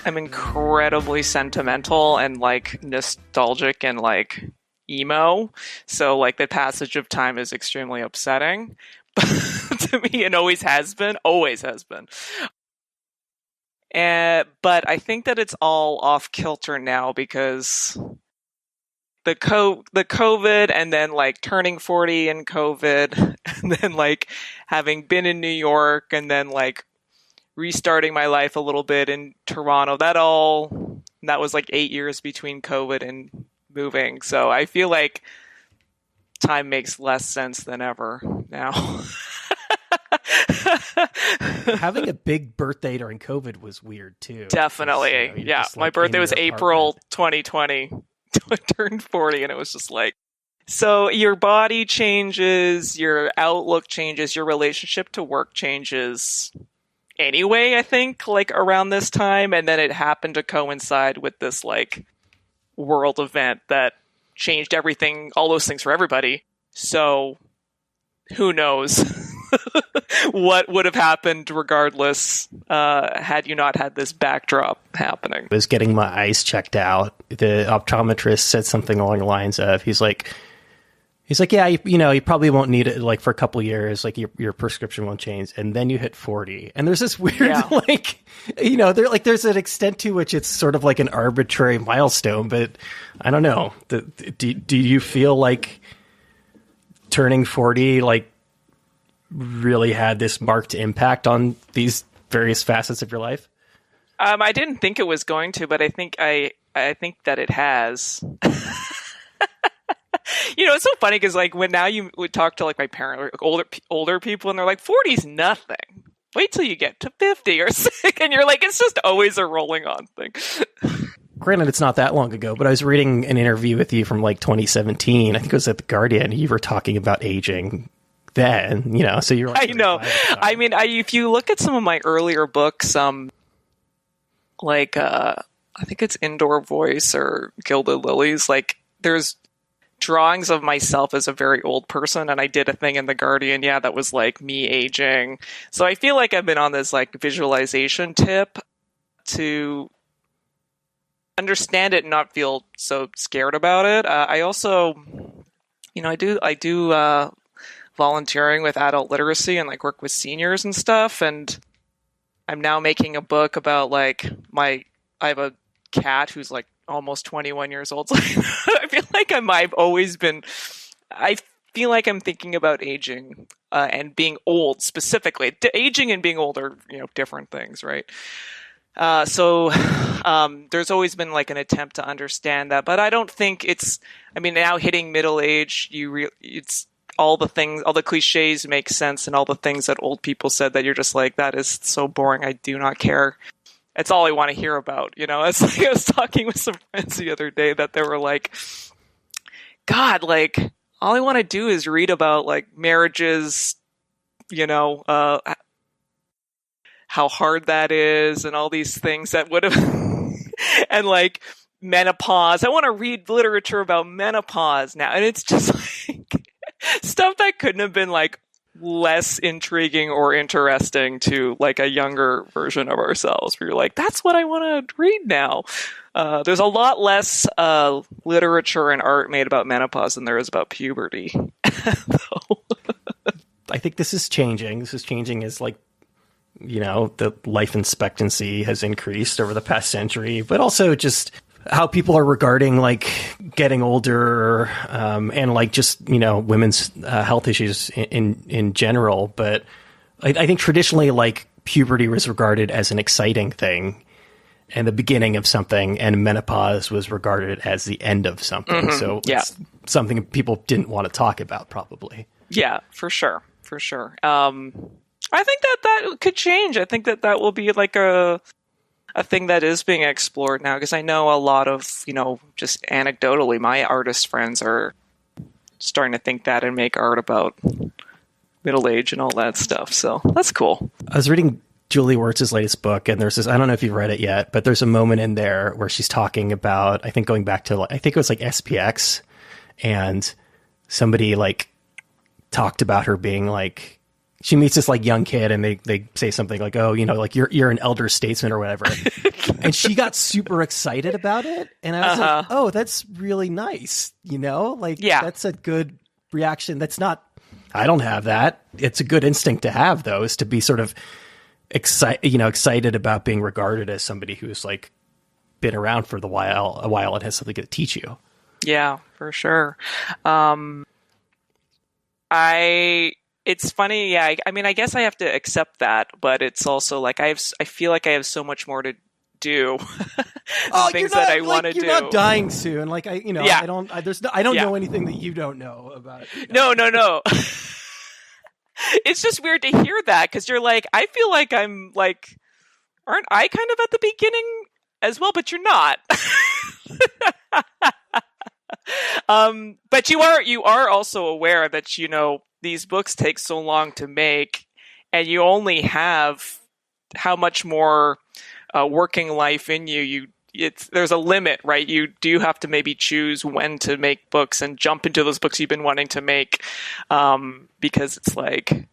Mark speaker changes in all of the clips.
Speaker 1: I'm incredibly sentimental and like nostalgic and like emo. So like the passage of time is extremely upsetting to me, and always has been. But I think that it's all off kilter now because the COVID, and then like turning 40 in COVID, and then like having been in New York, and then like restarting my life a little bit in Toronto. That was like 8 years between COVID and moving. So I feel like time makes less sense than ever now.
Speaker 2: Having a big birthday during COVID was weird too.
Speaker 1: Definitely. Yeah. Just, like, my birthday was April 2020. I turned 40, and it was just like, so your body changes, your outlook changes, your relationship to work changes anyway, I think, like around this time. And then it happened to coincide with this like world event that changed everything, all those things for everybody. So who knows what would have happened regardless had you not had this backdrop happening.
Speaker 2: I was getting my eyes checked out. The optometrist said something along the lines of, he's like, yeah, you probably won't need it like for a couple of years, like your prescription won't change, and then you hit 40, and there's this weird like, there like there's an extent to which it's sort of like an arbitrary milestone, but I don't know. Do you feel like turning 40 like really had this marked impact on these various facets of your life?
Speaker 1: I didn't think it was going to, but I think think that it has. It's so funny because like when now you would talk to like my parents or older people, and they're like, 40's nothing. Wait till you get to 50 or 60, and you're like, it's just always a rolling on thing.
Speaker 2: Granted, it's not that long ago, but I was reading an interview with you from like 2017. I think it was at The Guardian. You were talking about aging then, so you're like,
Speaker 1: I know. I mean, if you look at some of my earlier books, like I think it's Indoor Voice or Gilded Lilies, like there's drawings of myself as a very old person, and I did a thing in The Guardian, that was like me aging. So I feel like I've been on this like visualization tip to understand it and not feel so scared about it. I also, I do volunteering with adult literacy and like work with seniors and stuff, and I'm now making a book about like I have a cat who's like almost 21 years old. So I feel like I feel like I'm thinking about aging and being old specifically. Aging and being old are, different things, right? So there's always been like an attempt to understand that, but I don't think now hitting middle age, it's all the cliches make sense, and all the things that old people said that you're just like, that is so boring. I do not care. It's all I want to hear about. It's like I was talking with some friends the other day that they were like, God, like all I want to do is read about like marriages, how hard that is, and all these things that would have, and like menopause. I want to read literature about menopause now. And it's just like stuff that couldn't have been like less intriguing or interesting to like a younger version of ourselves. Where you're like, that's what I want to read now. There's a lot less literature and art made about menopause than there is about puberty.
Speaker 2: I think this is changing. This is changing as like, the life expectancy has increased over the past century, but also just how people are regarding like getting older and like just, women's health issues in general. But I think traditionally like puberty was regarded as an exciting thing and the beginning of something, and menopause was regarded as the end of something. Mm-hmm. So it's something people didn't want to talk about probably. Yeah,
Speaker 1: for sure. For sure. I think that could change. I think that will be like a thing that is being explored now, because I know a lot of, just anecdotally, my artist friends are starting to think that and make art about middle age and all that stuff. So that's cool.
Speaker 2: I was reading Julie Wertz's latest book, and there's this, I don't know if you've read it yet, but there's a moment in there where she's talking about, I think going back to, I think it was like SPX, and somebody like talked about her being like, she meets this like young kid and they say something like, oh, you know, like you're an elder statesman or whatever. And she got super excited about it. And I was like, oh, that's really nice. You know, like that's a good reaction. That's not, I don't have that. It's a good instinct to have, though, is to be sort of excited about being regarded as somebody who's like been around for a while and has something to teach you. Yeah,
Speaker 1: for sure. It's funny. Yeah. I mean, I guess I have to accept that, but it's also like, I feel like I have so much more to do. Things that I want to do.
Speaker 2: You're not dying soon. Like I don't know anything that you don't know about it. You know?
Speaker 1: No. It's just weird to hear that, because you're like, I feel like I'm like, aren't I kind of at the beginning as well? But you're not. But you are also aware that, you know, these books take so long to make, and you only have how much more working life in you. There's a limit, right? You do have to maybe choose when to make books and jump into those books you've been wanting to make, because it's like,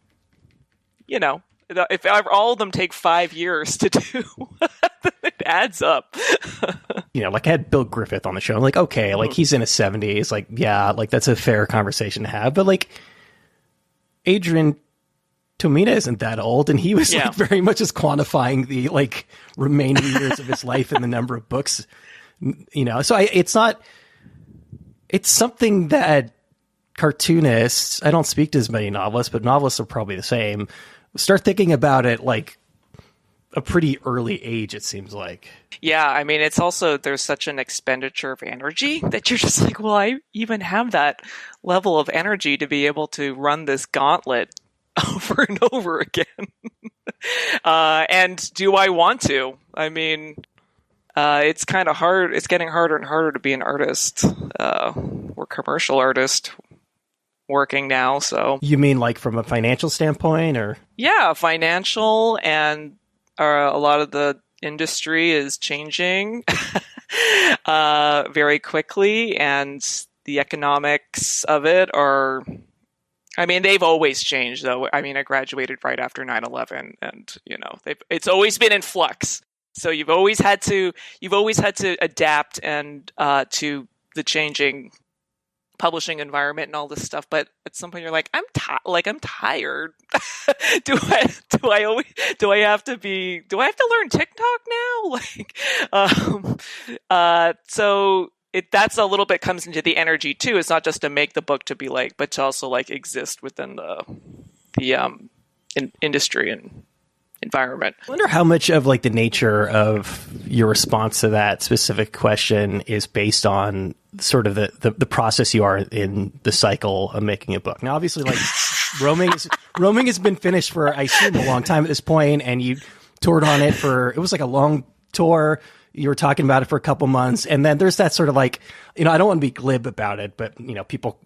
Speaker 1: you know, if all of them take 5 years to do, it adds up.
Speaker 2: You know, like I had Bill Griffith on the show. I'm like, okay, like he's in his 70s. Like, yeah, like that's a fair conversation to have. But like Adrian Tomita isn't that old, and he was like very much just quantifying the like remaining years of his life and the number of books, you know. So it's something that cartoonists, I don't speak to as many novelists, but novelists are probably the same, start thinking about it like a pretty early age, it seems like.
Speaker 1: Yeah, I mean, it's also, there's such an expenditure of energy that you're just like, well, I even have that level of energy to be able to run this gauntlet over and over again. And do I want to? I mean, it's kind of hard. It's getting harder and harder to be an artist. We're commercial artist working now. So
Speaker 2: you mean like from a financial standpoint, or?
Speaker 1: Yeah, financial, and a lot of the industry is changing very quickly, and the economics of it are, I mean, they've always changed, though. I mean, I graduated right after 9/11, and you know, it's always been in flux. So you've always had to adapt and to the changing publishing environment and all this stuff. But at some point, you're like, I'm tired. do I have to learn TikTok now? So. That's a little bit comes into the energy too. It's not just to make the book to be like, but to also like exist within the industry and environment.
Speaker 2: I wonder how much of like the nature of your response to that specific question is based on sort of the process you are in the cycle of making a book. Now, obviously, like roaming has been finished for, I assume, a long time at this point, and you toured on it it was like a long tour. You were talking about it for a couple months, and then there's that sort of like, you know, I don't want to be glib about it, but you know, people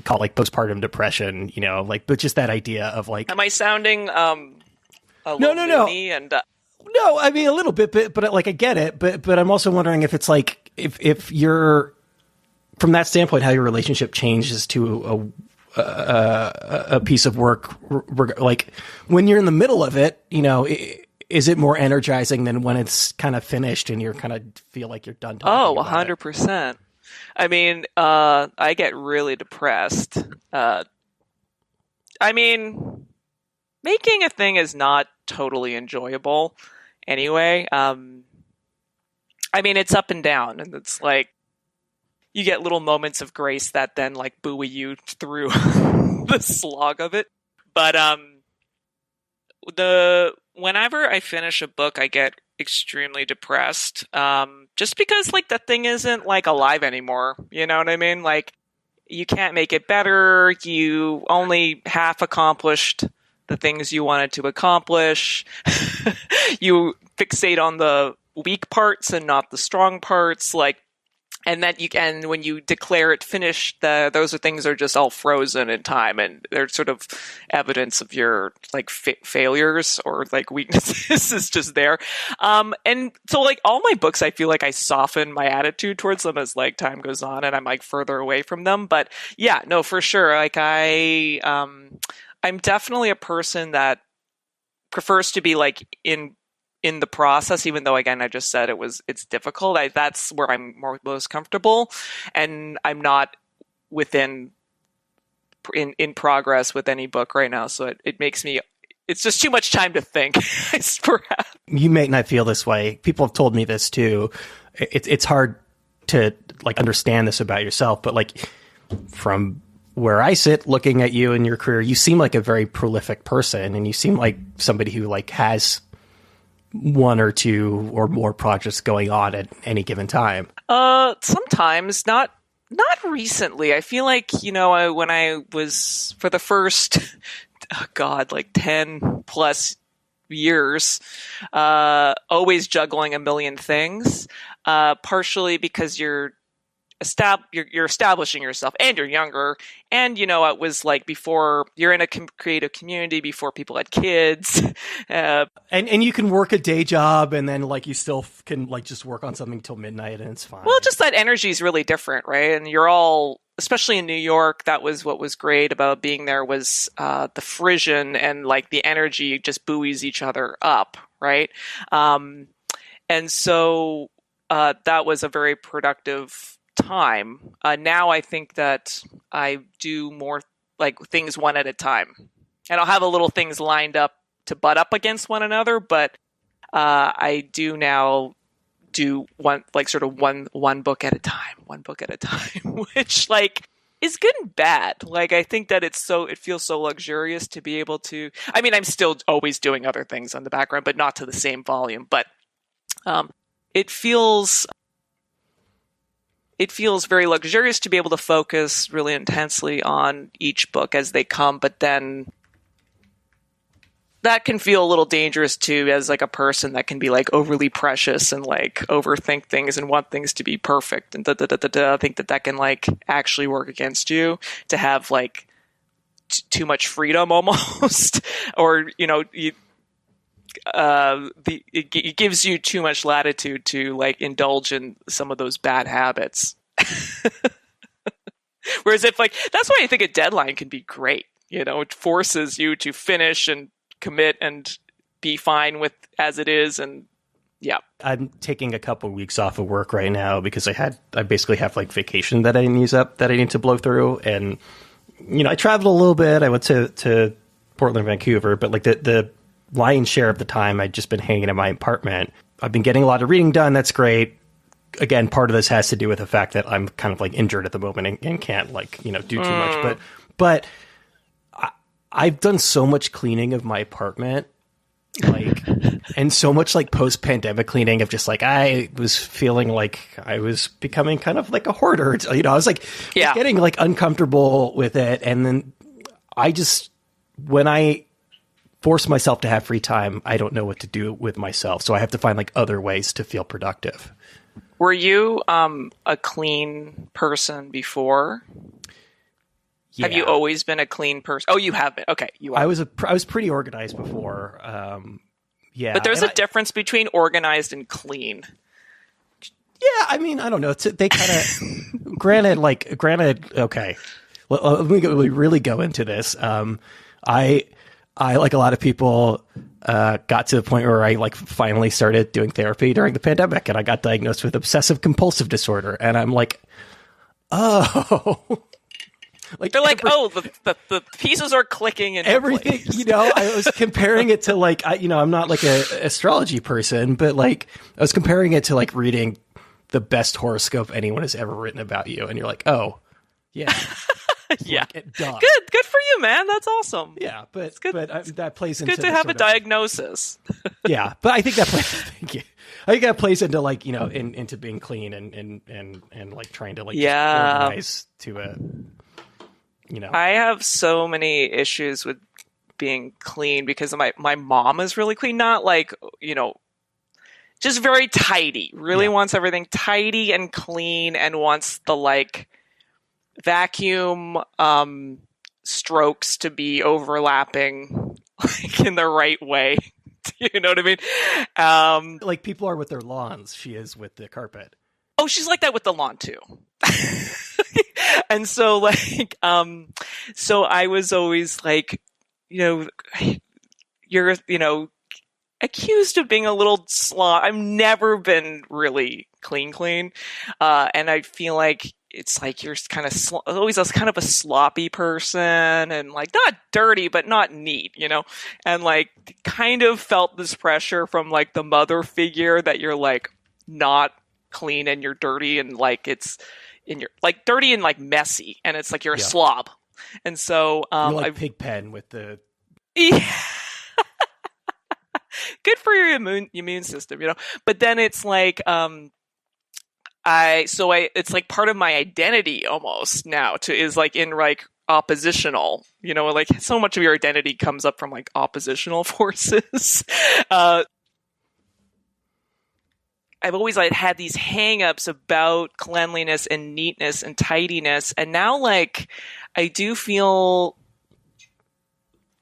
Speaker 2: call it like postpartum depression, you know, like, but just that idea of like,
Speaker 1: am I sounding
Speaker 2: no,
Speaker 1: and
Speaker 2: no, I mean a little bit, but like I get it, but I'm also wondering if it's like if you're from that standpoint, how your relationship changes to a piece of work, like when you're in the middle of it, you know. Is it more energizing than when it's kind of finished and you're kind of feel like you're done talking about
Speaker 1: 100%. It? I mean, I get really depressed. I mean, making a thing is not totally enjoyable anyway. I mean, it's up and down, and it's like you get little moments of grace that then like buoy you through the slog of it. But whenever I finish a book, I get extremely depressed. Just because like the thing isn't like alive anymore. You know what I mean? Like you can't make it better. You only half accomplished the things you wanted to accomplish. You fixate on the weak parts and not the strong parts. Like, and that when you declare it finished, those things are just all frozen in time, and they're sort of evidence of your like failures or like weaknesses is just there. And so like all my books, I feel like I soften my attitude towards them as like time goes on and I'm like further away from them. But yeah, no, for sure. Like I I'm definitely a person that prefers to be like in the process, even though again I just said it's difficult. That's where I'm most comfortable, and I'm not within in progress with any book right now. So it makes me, it's just too much time to think. Perhaps.
Speaker 2: You may not feel this way. People have told me this too. It's hard to like understand this about yourself, but like from where I sit looking at you and your career, you seem like a very prolific person, and you seem like somebody who like has one or two or more projects going on at any given time.
Speaker 1: Sometimes, not recently. I feel like, when I was for the first, like 10 plus years, always juggling a million things, partially because you're establishing yourself and you're younger, and it was like before you're in a creative community, before people had kids,
Speaker 2: and you can work a day job and then like you still can like just work on something till midnight and it's fine.
Speaker 1: Well, just that energy is really different, right? And you're all, especially in New York, that was what was great about being there, was the frisson and like the energy just buoys each other up, right? And so that was a very productive time. Now I think that I do more like things one at a time, and I'll have a little things lined up to butt up against one another, but I do now do one book at a time, which like is good and bad. Like I think that it feels so luxurious to be able to, I mean, I'm still always doing other things on the background, but not to the same volume, but it feels very luxurious to be able to focus really intensely on each book as they come, but then that can feel a little dangerous too, as like a person that can be like overly precious and like overthink things and want things to be perfect and I think that can like actually work against you, to have like too much freedom almost, or it gives you too much latitude to like indulge in some of those bad habits. Whereas if like, that's why I think a deadline can be great. It forces you to finish and commit and be fine with as it is. And yeah,
Speaker 2: I'm taking a couple weeks off of work right now because I basically have like vacation that I didn't use up that I need to blow through. And, I traveled a little bit. I went to Portland, Vancouver, but like the lion's share of the time I'd just been hanging in my apartment. I've been getting a lot of reading done. That's great. Again, part of this has to do with the fact that I'm kind of like injured at the moment and can't like, do too much. But I've done so much cleaning of my apartment, like, and so much like post-pandemic cleaning of just like, I was feeling like I was becoming kind of like a hoarder. I was like, was getting like uncomfortable with it. And then when I force myself to have free time, I don't know what to do with myself. So I have to find like other ways to feel productive.
Speaker 1: Were you a clean person before? Yeah. Have you always been a clean person? Oh, you have been. Okay, you are.
Speaker 2: I was pretty organized before. Yeah,
Speaker 1: but there's a difference between organized and clean.
Speaker 2: Yeah, I mean, I don't know. They kind of granted. Okay, well, let me really go into this. I like a lot of people got to the point where I like finally started doing therapy during the pandemic, and I got diagnosed with obsessive compulsive disorder, and I'm like, oh.
Speaker 1: Like they're like, the pieces are clicking and
Speaker 2: everything. I was comparing it to like, I'm not like a astrology person, but like I was comparing it to like reading the best horoscope anyone has ever written about you, and you're like, oh, yeah,
Speaker 1: yeah,
Speaker 2: like,
Speaker 1: good for you, man. That's awesome.
Speaker 2: Yeah, but
Speaker 1: it's good.
Speaker 2: That plays into
Speaker 1: good to have a diagnosis.
Speaker 2: Yeah, but I think that plays. Thank you. I think that plays into like into being clean and like trying to like just organize to a.
Speaker 1: I have so many issues with being clean because my mom is really clean, not like, just very tidy, really wants everything tidy and clean, and wants the like vacuum strokes to be overlapping like in the right way. You know what I mean?
Speaker 2: Like people are with their lawns, she is with the carpet.
Speaker 1: Oh, she's like that with the lawn too. And so like, so I was always like, you know, you're, you know, accused of being a little slob. I've never been really clean. And I feel like it's like you're kind of always kind of a sloppy person and like not dirty, but not neat, you know, and like kind of felt this pressure from like the mother figure that you're like not clean and you're dirty and like it's in your like dirty and like messy and it's like you're a slob. And so,
Speaker 2: you're like Pigpen with the,
Speaker 1: yeah. Good for your immune system, you know, but then it's like, it's like part of my identity almost now is like in like oppositional, you know, like so much of your identity comes up from like oppositional forces. I've always like had these hang-ups about cleanliness and neatness and tidiness. And now like, I do feel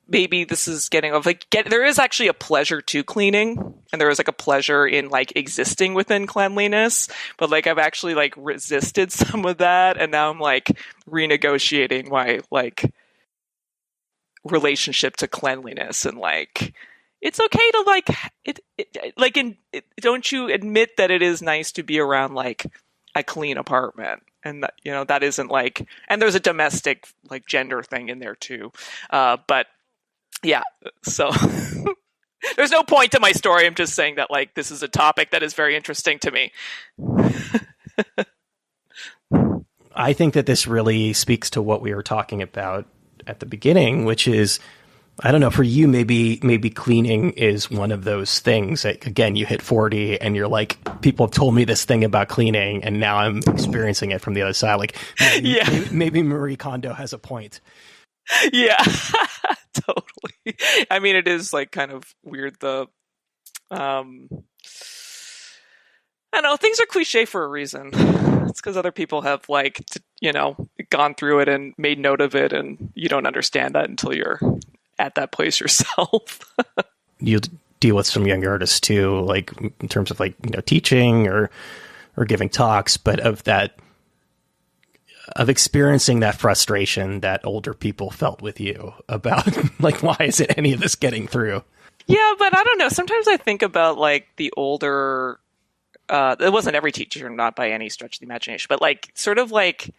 Speaker 1: maybe this is getting off like there is actually a pleasure to cleaning and there is like a pleasure in like existing within cleanliness, but like I've actually like resisted some of that and now I'm like renegotiating my like relationship to cleanliness and like it's okay to like don't you admit that it is nice to be around like a clean apartment and that, you know, that isn't like, and there's a domestic like gender thing in there too, but yeah, so there's no point to my story. I'm just saying that like this is a topic that is very interesting to me.
Speaker 2: I think that this really speaks to what we were talking about at the beginning, which is, I don't know, for you, maybe cleaning is one of those things that, again, you hit 40 and you're like, people have told me this thing about cleaning and now I'm experiencing it from the other side. Like, maybe Marie Kondo has a point.
Speaker 1: Yeah, totally. I mean, it is like kind of weird. I don't know, things are cliche for a reason. It's because other people have like, you know, gone through it and made note of it, and you don't understand that until you're at that place yourself.
Speaker 2: You deal with some young artists too, like in terms of like, you know, teaching or giving talks, but of experiencing that frustration that older people felt with you about like, why isn't any of this getting through?
Speaker 1: Yeah, but I don't know. Sometimes I think about like the older, it wasn't every teacher, not by any stretch of the imagination, but like sort of like,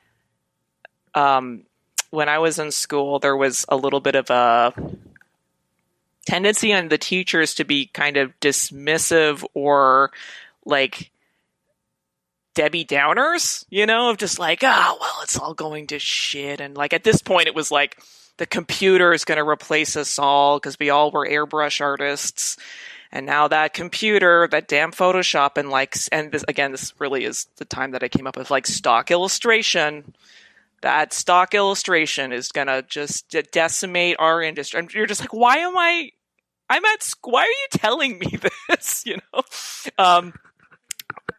Speaker 1: when I was in school, there was a little bit of a tendency on the teachers to be kind of dismissive or like Debbie Downers, you know, of just like, oh, well, it's all going to shit. And like at this point, it was like the computer is going to replace us all because we all were airbrush artists. And now that computer, that damn Photoshop and like, and this, again, this really is the time that I came up with like stock illustration. That stock illustration is going to just decimate our industry. And you're just like, why are you telling me this? You know?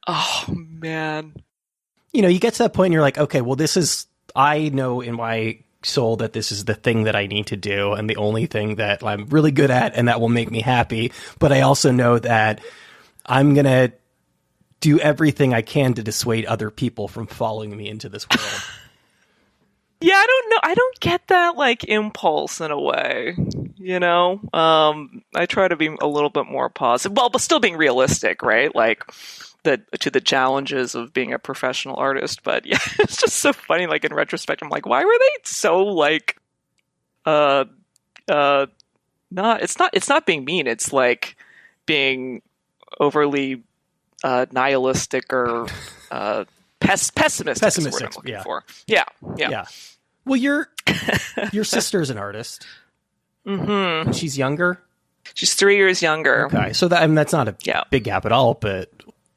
Speaker 1: Oh man.
Speaker 2: You know, you get to that point and you're like, okay, well, I know in my soul that this is the thing that I need to do and the only thing that I'm really good at and that will make me happy. But I also know that I'm going to do everything I can to dissuade other people from following me into this world.
Speaker 1: Yeah, I don't know. I don't get that like impulse in a way, you know? I try to be a little bit more positive, well, but still being realistic, right? Like to the challenges of being a professional artist. But yeah, it's just so funny. Like in retrospect, I'm like, why were they so like, it's not being mean. It's like being overly, nihilistic or, pessimistic is the word I'm looking for. Yeah.
Speaker 2: Well, your sister's an artist.
Speaker 1: Mm-hmm.
Speaker 2: She's younger?
Speaker 1: She's 3 years younger.
Speaker 2: Okay. So that's not a big gap at all, but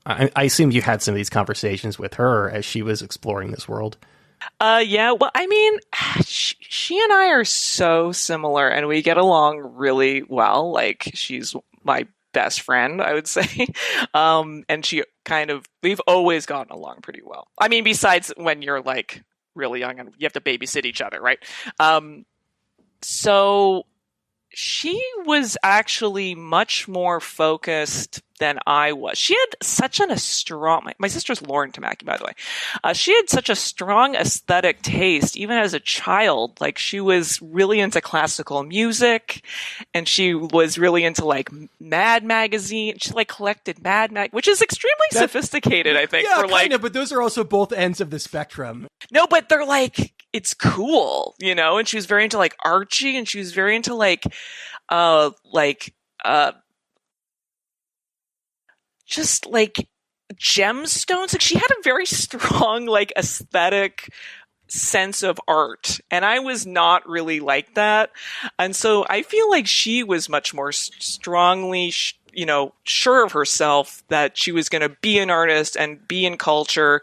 Speaker 2: I assume you had some of these conversations with her as she was exploring this world.
Speaker 1: Yeah. Well, I mean, she and I are so similar and we get along really well. Like she's my best friend, I would say. And we've always gotten along pretty well. I mean, besides when you're like really young and you have to babysit each other, right? So She was actually much more focused than I was. She had such a strong, my sister's Lauren Tamaki, by the way. She had such a strong aesthetic taste, even as a child. Like, she was really into classical music, and she was really into, like, Mad magazine. She, like, collected Mad Mag, which is extremely sophisticated, I think.
Speaker 2: Yeah,
Speaker 1: for, like,
Speaker 2: kind of, but those are also both ends of the spectrum.
Speaker 1: No, but they're like, it's cool, you know? And she was very into, like, Archie, and she was very into, like, just like gemstones. Like, she had a very strong, like, aesthetic sense of art, and I was not really like that. And so I feel like she was much more strongly sure of herself that she was going to be an artist and be in culture,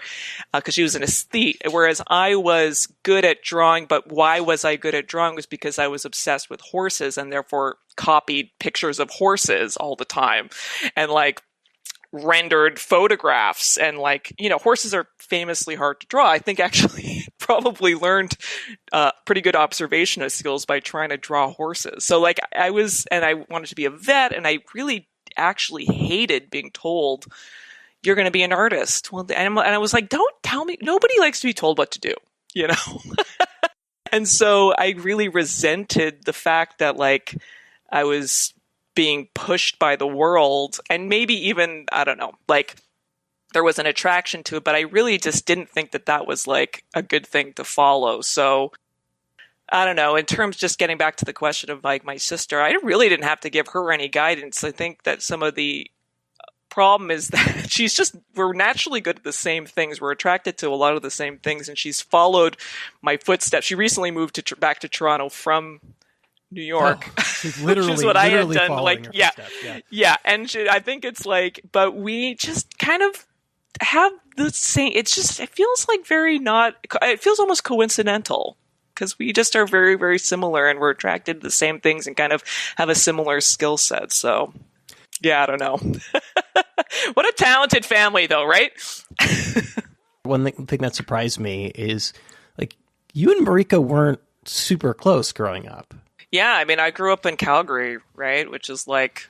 Speaker 1: because she was an aesthete, whereas I was good at drawing. But why was I good at drawing? Was because I was obsessed with horses, and therefore copied pictures of horses all the time, and, like, rendered photographs. And, like, horses are famously hard to draw. I think actually probably learned pretty good observational skills by trying to draw horses. So, like, I wanted to be a vet, and I really actually hated being told, you're going to be an artist. Well, and I was like, don't tell me. Nobody likes to be told what to do, And so I really resented the fact that, like, I was being pushed by the world, and maybe even, I don't know, like, there was an attraction to it, but I really just didn't think that that was, like, a good thing to follow. So I don't know, in terms, just getting back to the question of, like, my sister, I really didn't have to give her any guidance. I think that some of the problem is that we're naturally good at the same things. We're attracted to a lot of the same things, and she's followed my footsteps. She recently moved back to Toronto from New York,
Speaker 2: she's literally,
Speaker 1: which is what I had done.
Speaker 2: Like,
Speaker 1: yeah. And I think it's like, but we just kind of have the same. It feels like it feels almost coincidental, because we just are very, very similar, and we're attracted to the same things and kind of have a similar skill set. So, yeah, I don't know. What a talented family, though, right?
Speaker 2: One thing that surprised me is, like, you and Mariko weren't super close growing up.
Speaker 1: Yeah, I mean, I grew up in Calgary, right? Which is, like,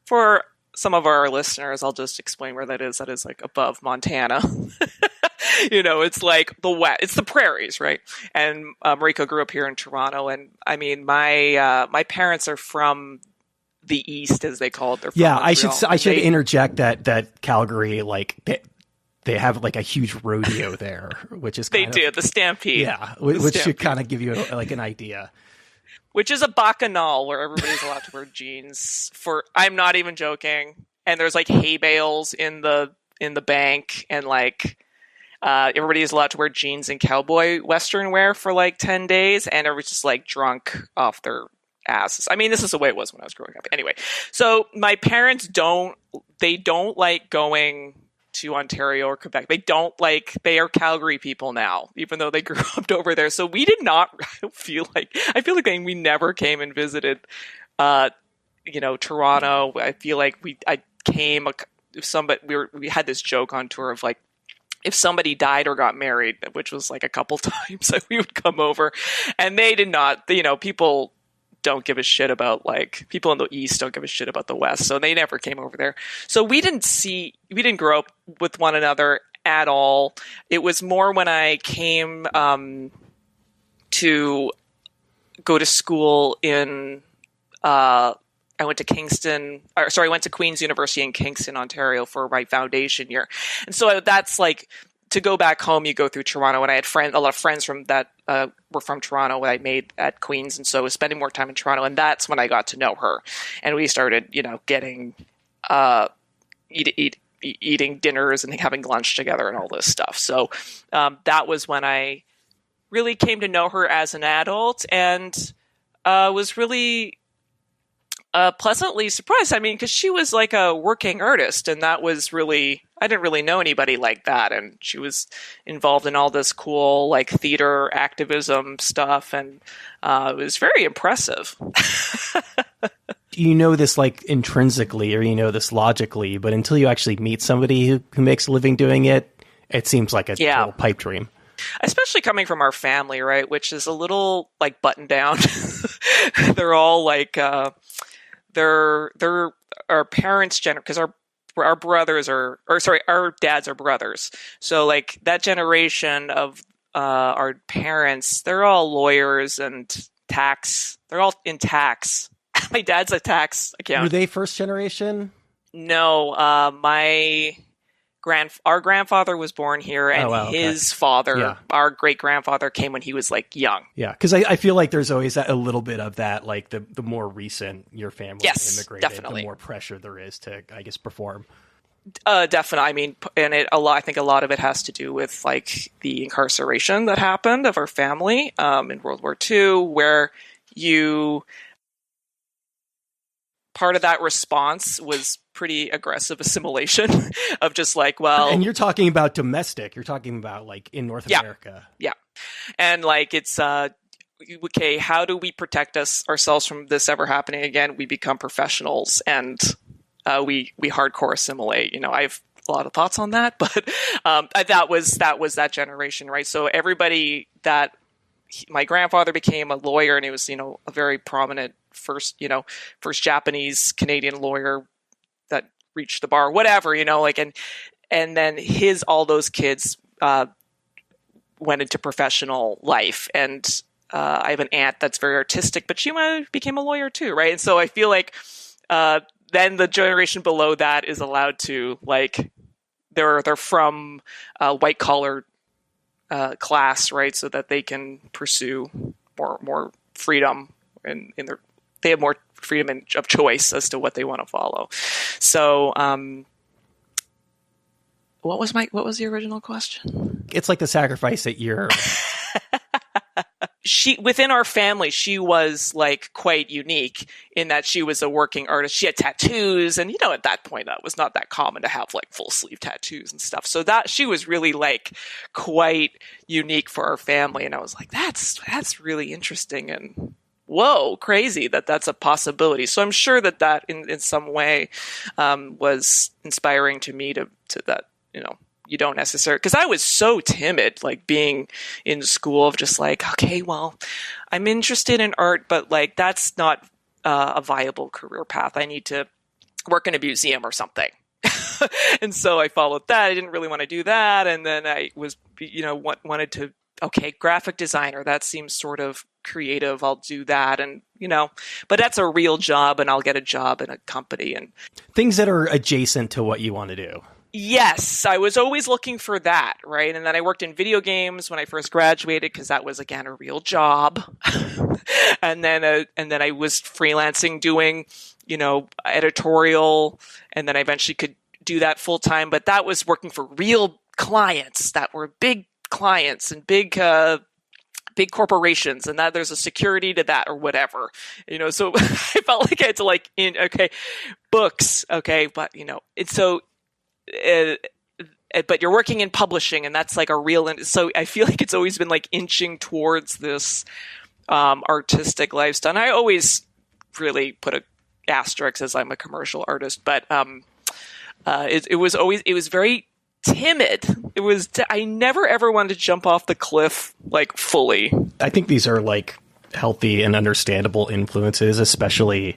Speaker 1: for some of our listeners, I'll just explain where that is. That is, like, above Montana. It's like it's the prairies, right? And Mariko grew up here in Toronto, and I mean, my parents are from the East, as they call it. They're from Montreal.
Speaker 2: I should interject that Calgary, like, they have, like, a huge rodeo there, which is
Speaker 1: the Stampede.
Speaker 2: Yeah, which should kind of give you an idea.
Speaker 1: Which is a bacchanal where everybody's allowed to wear jeans. I'm not even joking. And there's, like, hay bales in the bank, and, like, everybody is allowed to wear jeans and cowboy Western wear for, like, 10 days, and everybody's just, like, drunk off their asses. I mean, this is the way it was when I was growing up. Anyway, so my parents don't like going to Ontario or Quebec. They are Calgary people now, even though they grew up over there. So we did not feel like, we never came and visited, Toronto. I feel like we had this joke on tour of, like, if somebody died or got married, which was, like, a couple times, that we would come over, and they did not, people don't give a shit about, like, people in the East don't give a shit about the West, so they never came over there. So we didn't grow up with one another at all. It was more when I came to go to school I went to Queen's University in Kingston, Ontario for my foundation year. And so that's, like, to go back home, you go through Toronto, and I had a lot of friends from that were from Toronto that I made at Queen's, and so I was spending more time in Toronto, and that's when I got to know her, and we started, getting eating dinners and having lunch together and all this stuff. So that was when I really came to know her as an adult, and was really pleasantly surprised. I mean, because she was, like, a working artist, and that was really, I didn't really know anybody like that. And she was involved in all this cool, like, theater activism stuff, and it was very impressive.
Speaker 2: You know this, like, intrinsically, or you know this logically, but until you actually meet somebody who makes a living doing it, it seems like a total pipe dream.
Speaker 1: especially coming from our family, right, which is a little like buttoned down. They're all like they're our parents' because our brothers our dads are brothers. So like that generation of our parents, they're all lawyers and tax. They're all in tax. My dad's a tax accountant.
Speaker 2: Were they first generation?
Speaker 1: No, our grandfather was born here, and his father, our great grandfather, came when he was like young.
Speaker 2: Yeah, because I feel like there's always a little bit of that, like the more recent your family immigrated,
Speaker 1: definitely.
Speaker 2: The more pressure there is to, I guess, perform.
Speaker 1: Definitely. I mean, and I think a lot of it has to do with like the incarceration that happened of our family in World War II, where part of that response was pretty aggressive assimilation of just like, well...
Speaker 2: And you're talking about domestic. You're talking about like in North America.
Speaker 1: Yeah. And like it's, okay, how do we protect ourselves from this ever happening again? We become professionals and we hardcore assimilate. You know, I have a lot of thoughts on that, but that was that generation, right? So everybody my grandfather became a lawyer, and he was, you know, a very prominent first Japanese Canadian lawyer that reached the bar, whatever, you know, like, and then all those kids went into professional life. And I have an aunt that's very artistic, but she became a lawyer too, right? And so I feel like then the generation below that is allowed to, like, they're from white collar class, right? So that they can pursue more freedom and they have more freedom of choice as to what they want to follow. So, what was the original question?
Speaker 2: It's like the sacrifice that you're...
Speaker 1: Within our family, she was like quite unique in that she was a working artist. She had tattoos, and, you know, at that point, that was not that common to have like full sleeve tattoos and stuff. So that she was really like quite unique for our family. And I was like, that's really interesting. And whoa, crazy that's a possibility. So I'm sure that in some way was inspiring to me to that, you know, you don't necessarily, because I was so timid, like being in school, of just like, okay, well, I'm interested in art, but like that's not a viable career path. I need to work in a museum or something. And so I followed that. I didn't really want to do that. And then I was, you know, wanted to, okay, graphic designer, that seems sort of creative. I'll do that. And, you know, but that's a real job, and I'll get a job in a company and
Speaker 2: things that are adjacent to what you want to do.
Speaker 1: Yes, I was always looking for that, right? And then I worked in video games when I first graduated, because that was, again, a real job. and then I was freelancing, doing, you know, editorial, and then I eventually could do that full time. But that was working for real clients that were big clients and big corporations, and that there's a security to that or whatever, you know. So I felt like I had to books, okay, but you know, it's so. But you're working in publishing, and that's like a real. So I feel like it's always been like inching towards this artistic lifestyle. And I always really put a asterisk as I'm a commercial artist, but it was very timid. I never ever wanted to jump off the cliff like fully.
Speaker 2: I think these are like healthy and understandable influences, especially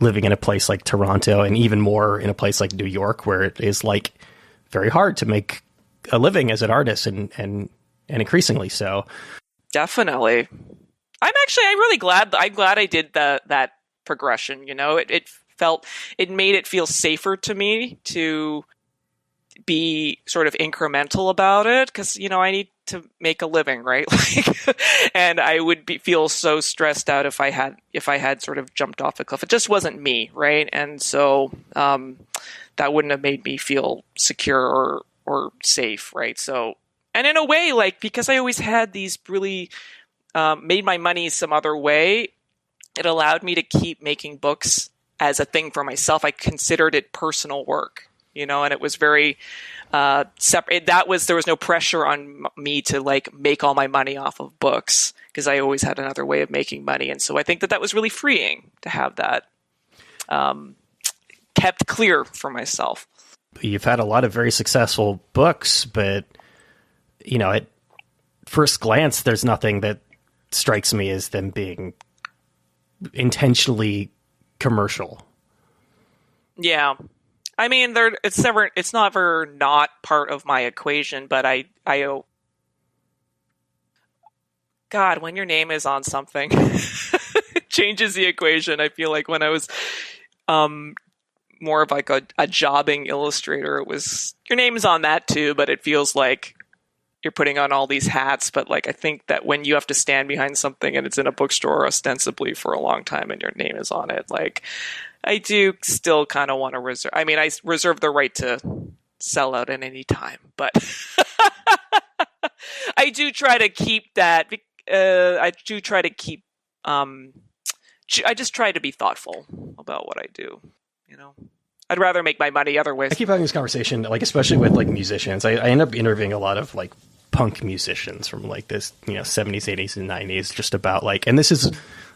Speaker 2: living in a place like Toronto, and even more in a place like New York, where it is like very hard to make a living as an artist, and increasingly so.
Speaker 1: Definitely. I'm really glad. I'm glad I did that progression. You know, it made it feel safer to me to be sort of incremental about it, because, you know, I need to make a living, right? And I would feel so stressed out if I had sort of jumped off a cliff. It just wasn't me, right? And so that wouldn't have made me feel secure or safe, right? So, and in a way, like, because I always had these really made my money some other way, it allowed me to keep making books as a thing for myself. I considered it personal work, you know, and it was very separate. There was no pressure on me to like make all my money off of books, because I always had another way of making money. And so I think that was really freeing to have that kept clear for myself.
Speaker 2: You've had a lot of very successful books, but, you know, first glance, there's nothing that strikes me as them being intentionally commercial.
Speaker 1: Yeah. I mean, it's never not part of my equation, but God, when your name is on something, it changes the equation. I feel like when I was more of like a jobbing illustrator, it was your name is on that too, but it feels like you're putting on all these hats. But like, I think that when you have to stand behind something and it's in a bookstore ostensibly for a long time and your name is on it, like I do still kind of want to reserve. I mean, I reserve the right to sell out at any time, but I do try to keep that. I do try to keep. I just try to be thoughtful about what I do. You know, I'd rather make my money other ways.
Speaker 2: I keep having this conversation, like especially with like musicians. I end up interviewing a lot of like punk musicians from like this, 70s, 80s, and 90s, just about like, and this is,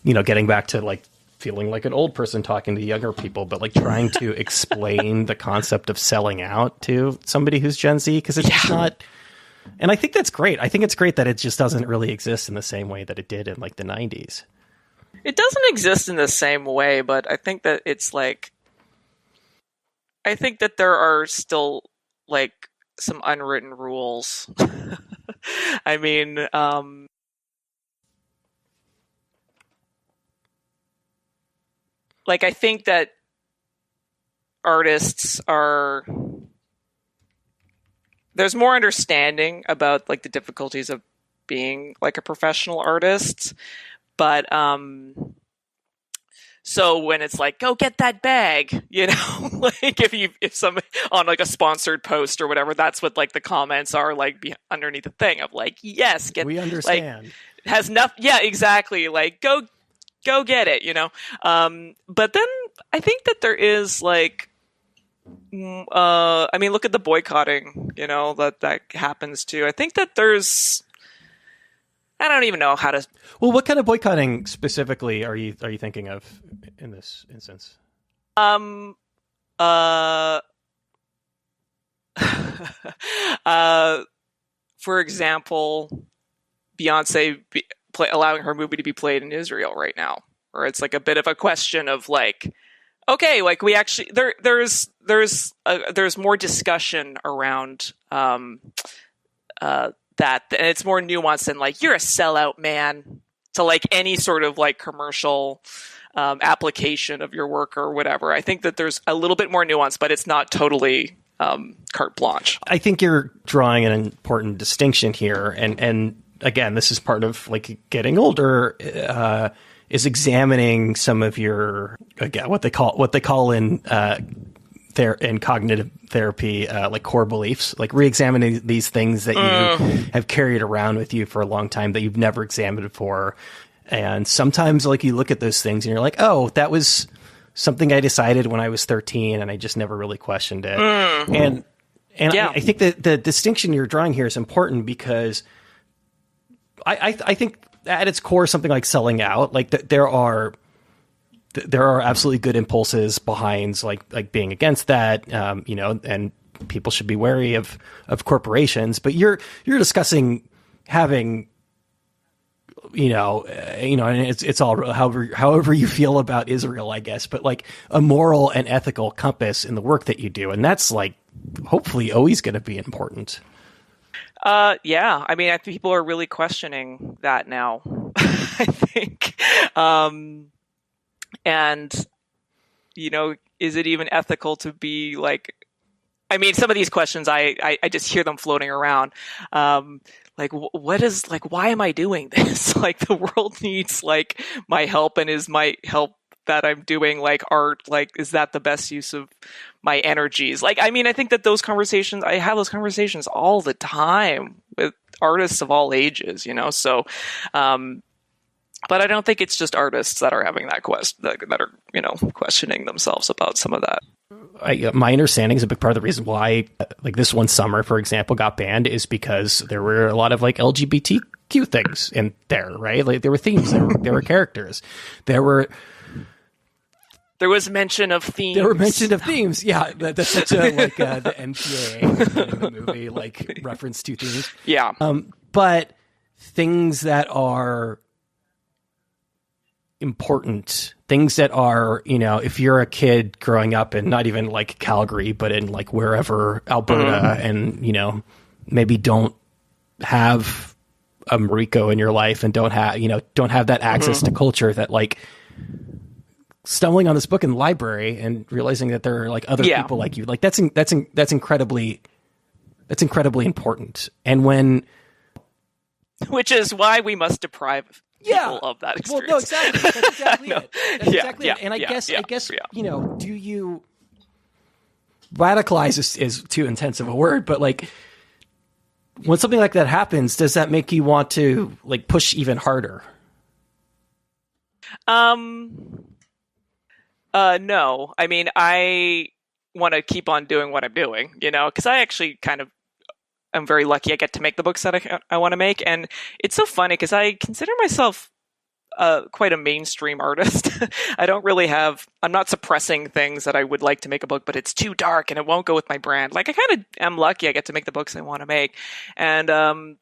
Speaker 2: getting back to like feeling like an old person talking to younger people, but like trying to explain the concept of selling out to somebody who's Gen Z, because it's just not. And I think that's great. I think it's great that it just doesn't really exist in the same way that it did in like the 90s.
Speaker 1: It doesn't exist in the same way, but I think that it's like, I think that there are still like some unwritten rules. I mean, like I think that artists are, there's more understanding about like the difficulties of being like a professional artist, but so when it's like, go get that bag, like if somebody on like a sponsored post or whatever, that's what like the comments are like underneath the thing of like, yes,
Speaker 2: we understand.
Speaker 1: Like, has nothing. Yeah, exactly. Like go get it, but then I think that there is like, I mean, look at the boycotting, that happens too. I think that I don't even know how to.
Speaker 2: Well, what kind of boycotting specifically are you thinking of in this instance?
Speaker 1: For example, Beyonce allowing her movie to be played in Israel right now, where it's like a bit of a question of like, okay, like we actually there's more discussion around that, and it's more nuanced than like you're a sellout, man, to like any sort of like commercial application of your work or whatever. I think that there's a little bit more nuance, but it's not totally carte blanche.
Speaker 2: I think you're drawing an important distinction here, and again, this is part of like getting older. Is examining some of your, again, what they call in cognitive therapy, like core beliefs, like re-examining these things that you have carried around with you for a long time that you've never examined before. And sometimes like you look at those things and you're like, oh, that was something I decided when I was 13 and I just never really questioned it. And yeah. I think that the distinction you're drawing here is important because I think at its core, something like selling out, like there are absolutely good impulses behind like being against that, and people should be wary of corporations. But you're discussing having, and it's all however you feel about Israel, I guess, but like a moral and ethical compass in the work that you do, and that's like hopefully always going to be important.
Speaker 1: Yeah. I mean, I think people are really questioning that now, I think. And, is it even ethical to be like, I mean, some of these questions, I just hear them floating around. Like, what is, like, why am I doing this? Like, the world needs, like, my help, and is my help that I'm doing, like, art, like, is that the best use of my energies? Like, I mean, I think that I have those conversations all the time with artists of all ages, so, but I don't think it's just artists that are having that that are, questioning themselves about some of that.
Speaker 2: My understanding is a big part of the reason why, like this one summer, for example, got banned is because there were a lot of like LGBTQ things in there, right? Like there were themes, there were characters, there was mention of themes. There were mention of themes. Yeah, that's such a like the MPAA in the movie, like reference to themes.
Speaker 1: Yeah,
Speaker 2: but things that are important, things that are, if you're a kid growing up in not even like Calgary, but in like wherever, Alberta, and, maybe don't have a Mariko in your life and don't have that access to culture, that like stumbling on this book in the library and realizing that there are like other people like you, like that's incredibly important. And which
Speaker 1: is why we must deprive people of that experience.
Speaker 2: Well, no, exactly. That's exactly it. That's exactly it. And I guess, do you radicalize is too intensive a word, but like when something like that happens, does that make you want to like push even harder?
Speaker 1: No. I mean, I want to keep on doing what I'm doing, because I actually I'm very lucky I get to make the books that I want to make. And it's so funny because I consider myself quite a mainstream artist. I'm not suppressing things that I would like to make a book, but it's too dark and it won't go with my brand. Like I kind of am lucky I get to make the books I want to make. And,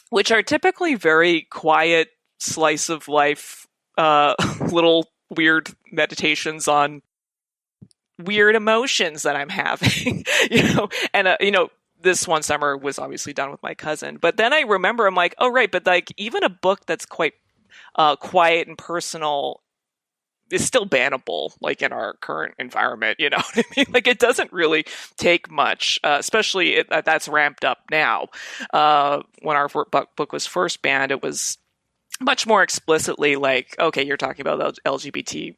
Speaker 1: which are typically very quiet slice of life, little weird meditations on weird emotions that I'm having, and, this one summer was obviously done with my cousin, but then I remember I'm like, oh, right. But like even a book that's quite quiet and personal is still bannable, like in our current environment, you know what I mean? Like it doesn't really take much, especially that's ramped up now. When our book was first banned, it was much more explicitly like, okay, you're talking about LGBT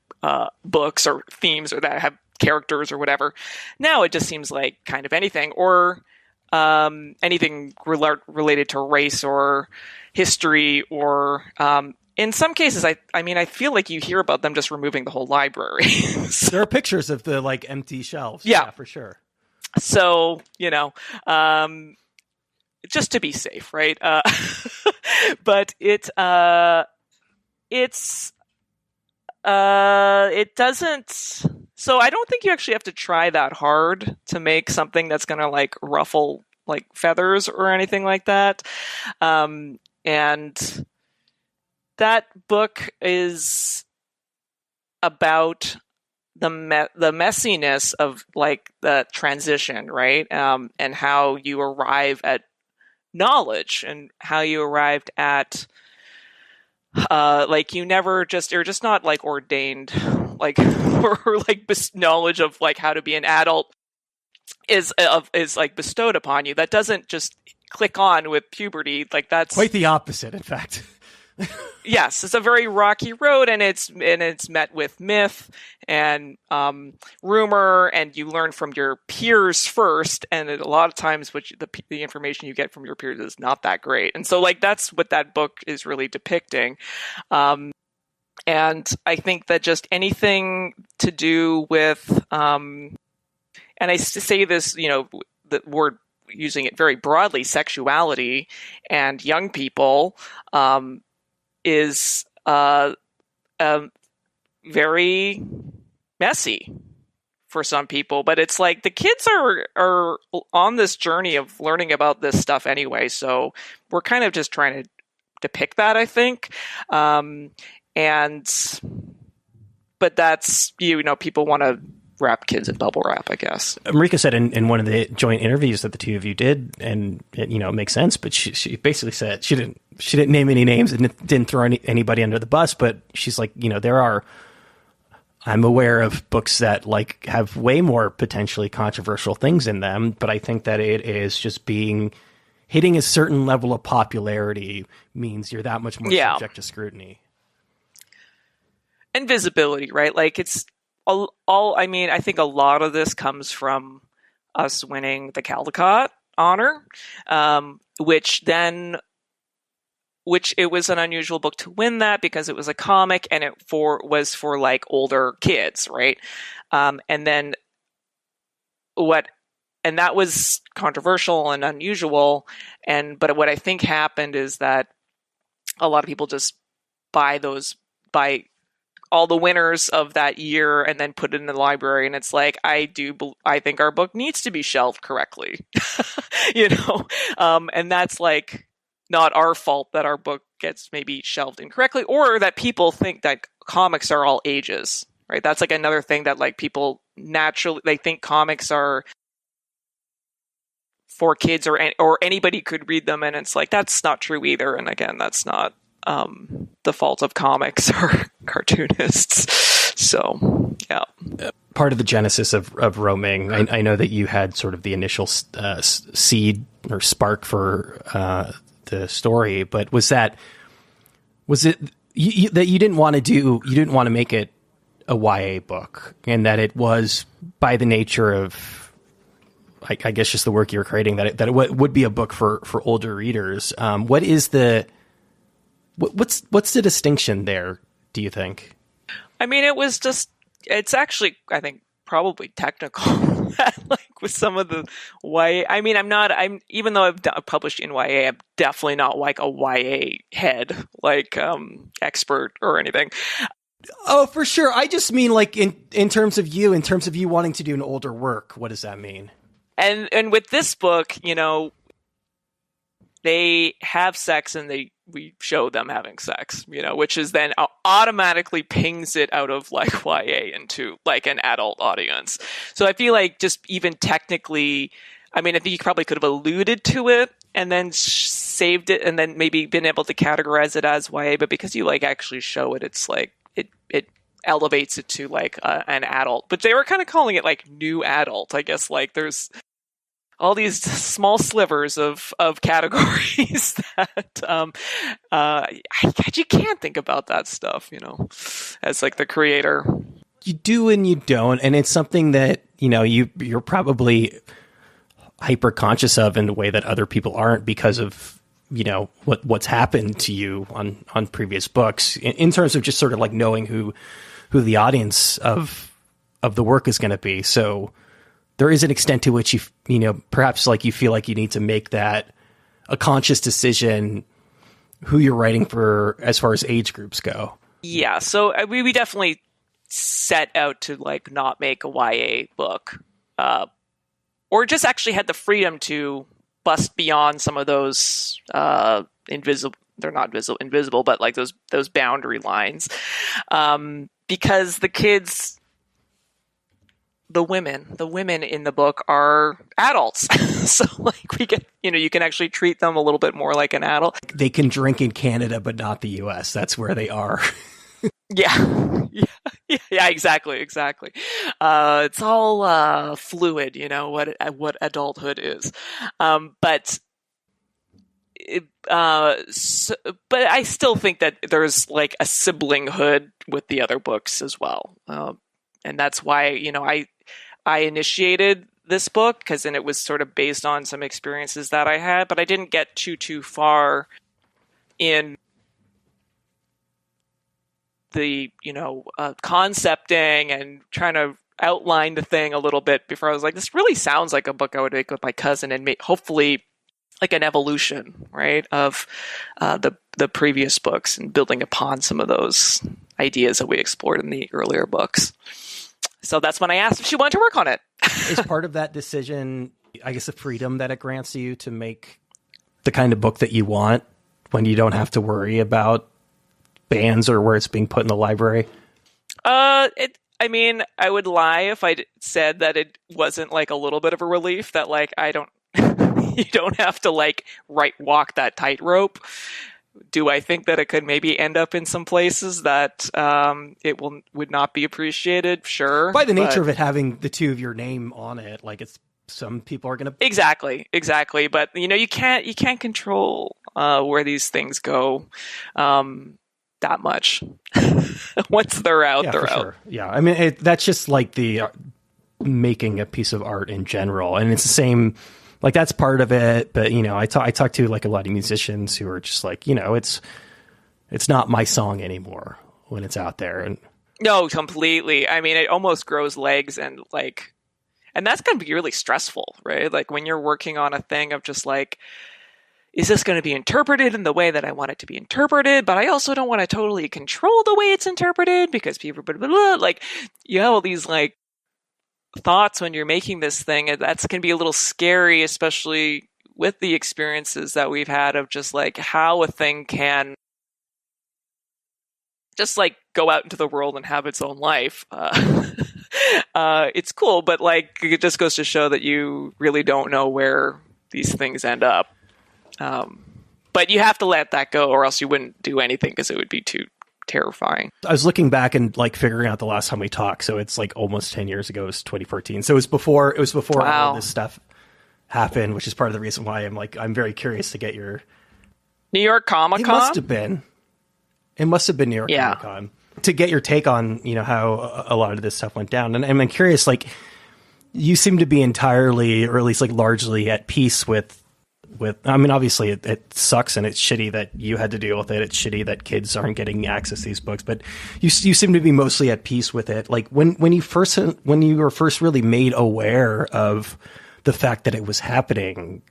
Speaker 1: books or themes or that have characters or whatever. Now it just seems like kind of anything, or anything related to race or history, or in some cases, I feel like you hear about them just removing the whole library.
Speaker 2: So, there are pictures of the like empty shelves.
Speaker 1: Yeah,
Speaker 2: for sure.
Speaker 1: So, just to be safe, right? But it doesn't. So I don't think you actually have to try that hard to make something that's going to like ruffle like feathers or anything like that. And that book is about the messiness of like the transition, right? And how you arrive at knowledge and how you arrived at like you're just not like ordained, like or like knowledge of like how to be an adult is like bestowed upon you. That doesn't just click on with puberty. Like that's
Speaker 2: quite the opposite, in fact.
Speaker 1: Yes, it's a very rocky road, and it's met with myth and rumor, and you learn from your peers first. And a lot of times, the information you get from your peers is not that great. And so, like that's what that book is really depicting. And I think that just anything to do with, and I say this, that we're using it very broadly, sexuality and young people. Is very messy for some people, but it's like the kids are on this journey of learning about this stuff anyway, so we're kind of just trying to depict that, I think. But that's, people want to wrap kids in bubble wrap, I guess.
Speaker 2: Mariko said in one of the joint interviews that the two of you did, and it makes sense, but she basically said she didn't name any names and didn't throw anybody under the bus, but she's like, I'm aware of books that like have way more potentially controversial things in them, but I think that it is just hitting a certain level of popularity means you're that much more subject to scrutiny.
Speaker 1: And visibility, right? Like it's I think a lot of this comes from us winning the Coldecott honor, which it was an unusual book to win that because it was a comic and it was for like older kids, right? And that was controversial and unusual. But what I think happened is that a lot of people just buy all the winners of that year and then put it in the library. And it's like, I think our book needs to be shelved correctly, and that's like, not our fault that our book gets maybe shelved incorrectly, or that people think that comics are all ages, right? That's like another thing that like people naturally, they think comics are for kids or anybody could read them, and it's like that's not true either. And again, that's not the fault of comics or cartoonists. So yeah,
Speaker 2: part of the genesis of roaming, I know that you had sort of the initial seed or spark for the story, but was it that you didn't want to make it a YA book, and that it was by the nature of I guess just the work you're creating, that it would be a book for older readers. What's the distinction there, do you think?
Speaker 1: I mean, it's actually, I think, probably technical. Like with some of the YA, I mean, even though I've published in YA, I'm definitely not like a YA head, like expert or anything.
Speaker 2: Oh, for sure. I just mean like in terms of you wanting to do an older work, what does that mean?
Speaker 1: And with this book, they have sex and we show them having sex, which is then automatically pings it out of like YA into like an adult audience. So I feel like just even technically, I mean, I think you probably could have alluded to it and then saved it and then maybe been able to categorize it as YA, but because you like actually show it, it's like it elevates it to like an adult. But they were kind of calling it like new adult, I guess. Like there's all these small slivers of categories that you can't think about that stuff, as like the creator.
Speaker 2: You do and you don't, and it's something that you're probably hyper conscious of in a way that other people aren't because of what's happened to you on previous books in terms of just sort of like knowing who the audience of the work is going to be. So there is an extent to which perhaps like you feel like you need to make that a conscious decision who you're writing for as far as age groups go.
Speaker 1: Yeah. So we definitely set out to like not make a YA book, or just actually had the freedom to bust beyond some of those invisible, but like those boundary lines, because the kids, the women in the book are adults. So like we get, you can actually treat them a little bit more like an adult.
Speaker 2: They can drink in Canada, but not the US. That's where they are.
Speaker 1: Yeah, exactly. It's all fluid, what adulthood is. But I still think that there's like a siblinghood with the other books as well. And that's why, I initiated this book because then it was sort of based on some experiences that I had, but I didn't get too far in the, concepting and trying to outline the thing a little bit before I was like, this really sounds like a book I would make with my cousin and hopefully like an evolution, right, of the previous books and building upon some of those ideas that we explored in the earlier books. So that's when I asked if she wanted to work on it.
Speaker 2: Is part of that decision, I guess, the freedom that it grants you to make the kind of book that you want when you don't have to worry about bans or where it's being put in the library?
Speaker 1: I mean, I would lie if I said that it wasn't like a little bit of a relief that like you don't have to like walk that tightrope. Do I think that it could maybe end up in some places that it would not be appreciated? Sure.
Speaker 2: By the nature of it having the two of your name on it, like some people are going to
Speaker 1: exactly. But you can't control where these things go that much. Once they're out, they're out.
Speaker 2: Sure. Yeah, I mean that's just like the making a piece of art in general, and it's the same. Like that's part of it, but I talk to like a lot of musicians who are just like, it's not my song anymore when it's out there. And
Speaker 1: no, completely. I mean, it almost grows legs and that's going to be really stressful, right? Like when you're working on a thing of just like, is this going to be interpreted in the way that I want it to be interpreted? But I also don't want to totally control the way it's interpreted because people, blah, blah, blah. Like you have all these like thoughts when you're making this thing, and that's can be a little scary, especially with the experiences that we've had of just like how a thing can just like go out into the world and have its own life. It's cool, but like it just goes to show that you really don't know where these things end up. But you have to let that go, or else you wouldn't do anything because it would be too terrifying.
Speaker 2: I was looking back and like figuring out the last time we talked. So it's like almost 10 years ago. It was 2014. So it was before all this stuff happened, which is part of the reason why I'm very curious to get your
Speaker 1: New York Comic Con.
Speaker 2: It must have been New York Comic Con to get your take on, how a lot of this stuff went down. And I'm curious, like, you seem to be entirely, or at least like largely at peace with, I mean, obviously it sucks and it's shitty that you had to deal with it. It's shitty that kids aren't getting access to these books, but you seem to be mostly at peace with it. Like when you were first really made aware of the fact that it was happening,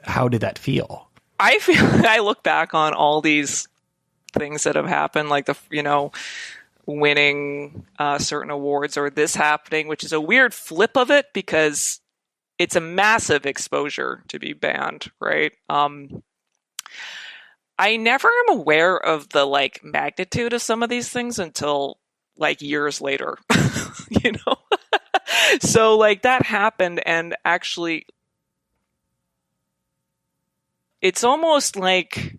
Speaker 2: how did that feel?
Speaker 1: I look back on all these things that have happened, like winning certain awards or this happening, which is a weird flip of it because it's a massive exposure to be banned, right? I never am aware of the like magnitude of some of these things until like years later, So like that happened, and actually it's almost like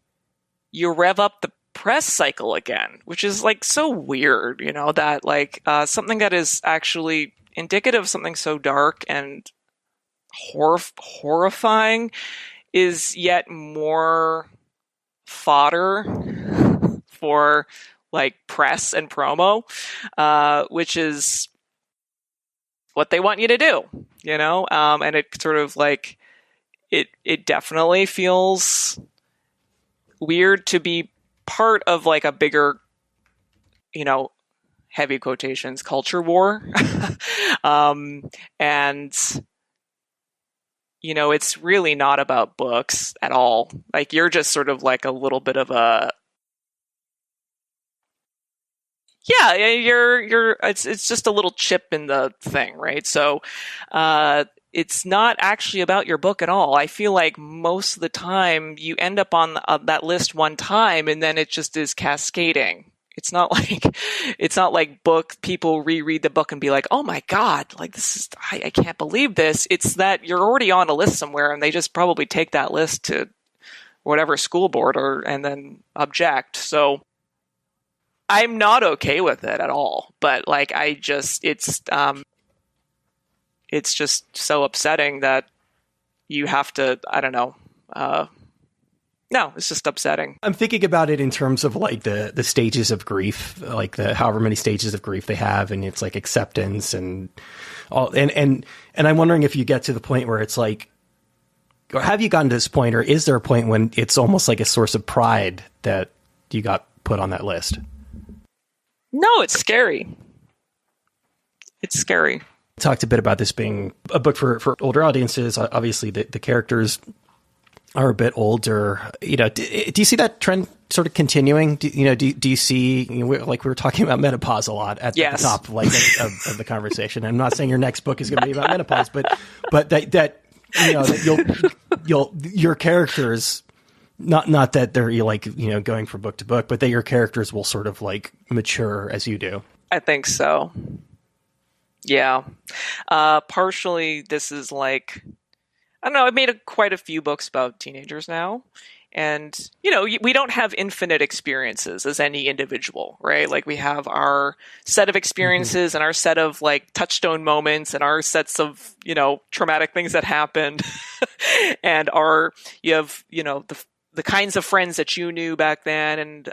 Speaker 1: you rev up the press cycle again, which is like so weird, that like something that is actually indicative of something so dark and horrifying is yet more fodder for like press and promo, which is what they want you to do, and it sort of like it definitely feels weird to be part of like a bigger, heavy quotations, culture war. And it's really not about books at all. Like you're just sort of like a little bit of a, it's just a little chip in the thing, right? So, it's not actually about your book at all. I feel like most of the time you end up on that list one time and then it just is cascading. It's not like book people reread the book and be like, oh my God, like this is, I can't believe this. It's that you're already on a list somewhere and they just probably take that list to whatever school board and then object. So I'm not okay with it at all. But like, it's just so upsetting that you have to, I don't know. No, it's just upsetting.
Speaker 2: I'm thinking about it in terms of like the stages of grief, like the however many stages of grief they have, and it's like acceptance and all, and I'm wondering if you get to the point where it's like, or have you gotten to this point, or is there a point when it's almost like a source of pride that you got put on that list?
Speaker 1: No, it's scary. It's scary.
Speaker 2: Talked a bit about this being a book for older audiences. Obviously, the characters are a bit older. Do you see that trend sort of continuing? Do you see, like we were talking about menopause a lot at the top of the conversation. I'm not saying your next book is going to be about menopause, but that your characters, not that they're going from book to book, but that your characters will sort of like mature as you do.
Speaker 1: I think so. Yeah. Partially this is like, I don't know, I've made quite a few books about teenagers now. And, we don't have infinite experiences as any individual, right? Like we have our set of experiences and our set of like touchstone moments and our sets of, traumatic things that happened and you have, the kinds of friends that you knew back then. And,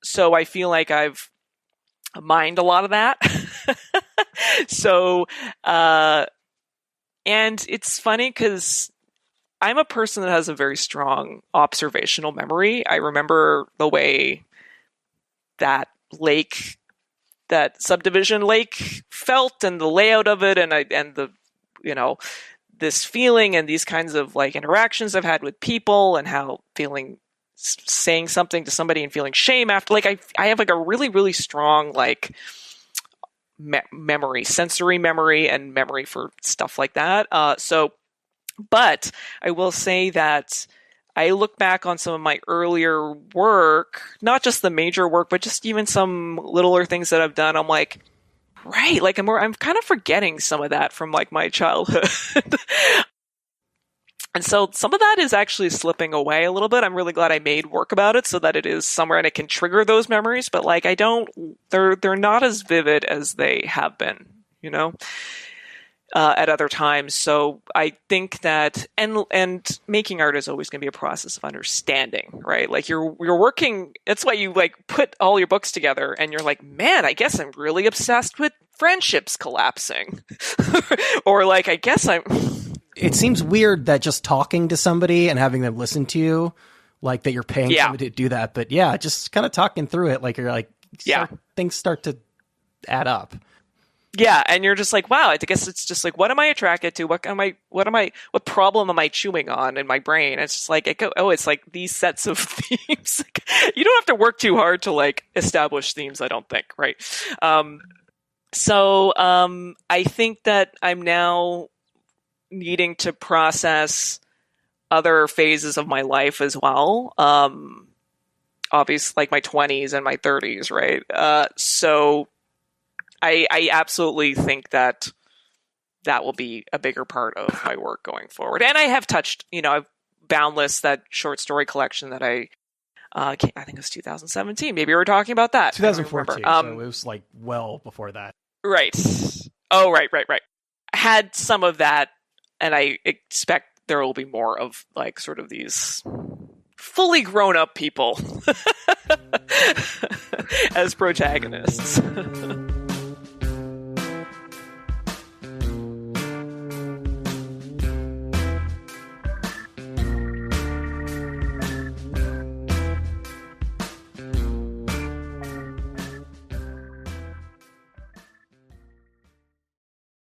Speaker 1: so I feel like I've mined a lot of that. So, and it's funny because I'm a person that has a very strong observational memory. I remember the way that subdivision lake felt and the layout of it and the, this feeling and these kinds of like interactions I've had with people and how saying something to somebody and feeling shame after, like I have like a really, really strong, like memory, sensory memory and memory for stuff like that. So But I will say that I look back on some of my earlier work, not just the major work, but just even some littler things that I've done. I'm like, right, like I'm kind of forgetting some of that from like my childhood. And so some of that is actually slipping away a little bit. I'm really glad I made work about it so that it is somewhere and it can trigger those memories, but like they're not as vivid as they have been, you know, at other times. So I think that, and making art is always going to be a process of understanding, right? Like you're working, that's why you like put all your books together and you're like, man, I guess I'm really obsessed with friendships collapsing. Or like, I guess
Speaker 2: it seems weird that just talking to somebody and having them listen to you, like that you're paying somebody to do that. But yeah, just kind of talking through it. Like you're like, things start to add up.
Speaker 1: Yeah. And you're just like, wow, I guess it's just like, what am I attracted to? What problem am I chewing on in my brain? It's just like, it's like these sets of themes. You don't have to work too hard to like establish themes, I don't think. Right. So I think that I'm now needing to process other phases of my life as well. Obviously, like my 20s and my 30s, right? So I absolutely think that will be a bigger part of my work going forward. And I have touched, I've Boundless, that short story collection that I think it was 2017. Maybe we were talking about that.
Speaker 2: 2014. So it was like well before that.
Speaker 1: Right. Oh, right. I had some of that. And I expect there will be more of like sort of these fully grown up people as protagonists.